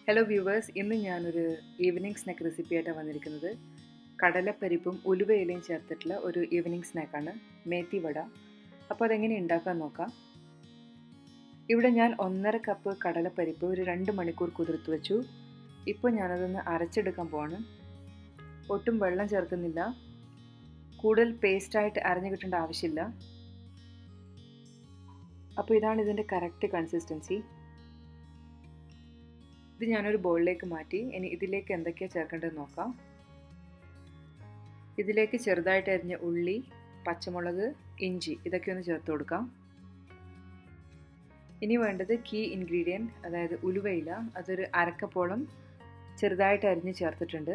Hello viewers, ഇന്ന് ഞാനൊരു evening snack റെസിപ്പിയായിട്ടാണ് വന്നിരിക്കുന്നത്. കടലപ്പരിപ്പും ഉലുവയിലയും ചേർത്തിട്ടുള്ള ഒരു ഈവനിങ് സ്നാക്കാണ് മേത്തി വട. അപ്പോൾ അതെങ്ങനെ ഉണ്ടാക്കാൻ നോക്കാം. ഇവിടെ ഞാൻ 1.5 കപ്പ് കടലപ്പരിപ്പ് ഒരു 2 മണിക്കൂർ കുതിർത്ത് വെച്ചു. ഇപ്പോൾ ഞാനതൊന്ന് അരച്ചെടുക്കാൻ പോവാണ്. ഒട്ടും വെള്ളം ചേർക്കുന്നില്ല. കൂടുതൽ പേസ്റ്റായിട്ട് അരഞ്ഞു കിട്ടേണ്ട ആവശ്യമില്ല. അപ്പോൾ ഇതാണ് ഇതിൻ്റെ കറക്റ്റ് കൺസിസ്റ്റൻസി. ഇത് ഞാനൊരു ബൗളിലേക്ക് മാറ്റി. ഇനി ഇതിലേക്ക് എന്തൊക്കെയാണ് ചേർക്കേണ്ടതെന്ന് നോക്കാം. ഇതിലേക്ക് ചെറുതായിട്ട് അരിഞ്ഞ ഉള്ളി, പച്ചമുളക്, ഇഞ്ചി ഇതൊക്കെ ഒന്ന് ചേർത്ത് കൊടുക്കാം. ഇനി വേണ്ടത് കീ ഇൻഗ്രീഡിയൻറ്റ്, അതായത് ഉലുവയില. അതൊരു 1/2 കപ്പോളം ചെറുതായിട്ട് അരിഞ്ഞ് ചേർത്തിട്ടുണ്ട്.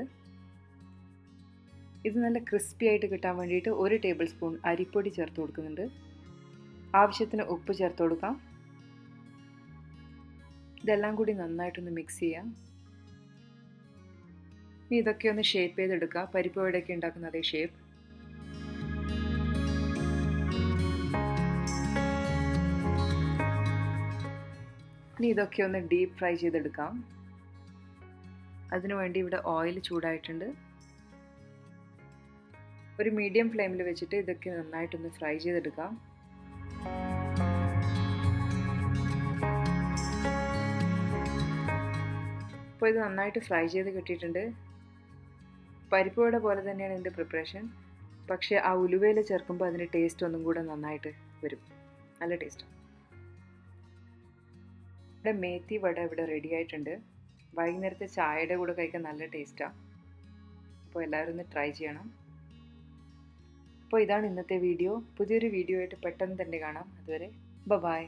ഇത് നല്ല ക്രിസ്പി ആയിട്ട് കിട്ടാൻ വേണ്ടിയിട്ട് 1 ടേബിൾ സ്പൂൺ അരിപ്പൊടി ചേർത്ത് കൊടുക്കുന്നുണ്ട്. ആവശ്യത്തിന് ഉപ്പ് ചേർത്ത് കൊടുക്കാം. ഇതെല്ലാം കൂടി നന്നായിട്ടൊന്ന് മിക്സ് ചെയ്യാം. ഇനി ഇതൊക്കെ ഒന്ന് ഷേപ്പ് ചെയ്തെടുക്കുക. പരിപ്പ് വടയൊക്കെ ഉണ്ടാക്കുന്ന അതേ ഷേപ്പ്. ഇനി ഇതൊക്കെ ഒന്ന് ഡീപ്പ് ഫ്രൈ ചെയ്തെടുക്കാം. അതിനുവേണ്ടി ഇവിടെ ഓയിൽ ചൂടായിട്ടുണ്ട്. ഒരു മീഡിയം ഫ്ലെയിമിൽ വെച്ചിട്ട് ഇതൊക്കെ നന്നായിട്ടൊന്ന് ഫ്രൈ ചെയ്തെടുക്കാം. അപ്പോൾ ഇത് നന്നായിട്ട് ഫ്രൈ ചെയ്ത് കിട്ടിയിട്ടുണ്ട്. പരിപ്പ് വട പോലെ തന്നെയാണ് ഇതിൻ്റെ പ്രിപ്പറേഷൻ. പക്ഷേ ആ ഉലുവയിൽ ചേർക്കുമ്പോൾ അതിൻ്റെ ടേസ്റ്റ് ഒന്നും കൂടെ നന്നായിട്ട് വരും. നല്ല ടേസ്റ്റാണ്. ഇവിടെ മേത്തി വട ഇവിടെ റെഡി ആയിട്ടുണ്ട്. വൈകുന്നേരത്തെ ചായയുടെ കൂടെ കഴിക്കാൻ നല്ല ടേസ്റ്റാണ്. അപ്പോൾ എല്ലാവരും ഒന്ന് ട്രൈ ചെയ്യണം. അപ്പോൾ ഇതാണ് ഇന്നത്തെ വീഡിയോ. പുതിയൊരു വീഡിയോ ആയിട്ട് പെട്ടെന്ന് തന്നെ കാണാം. അതുവരെ ബൈ.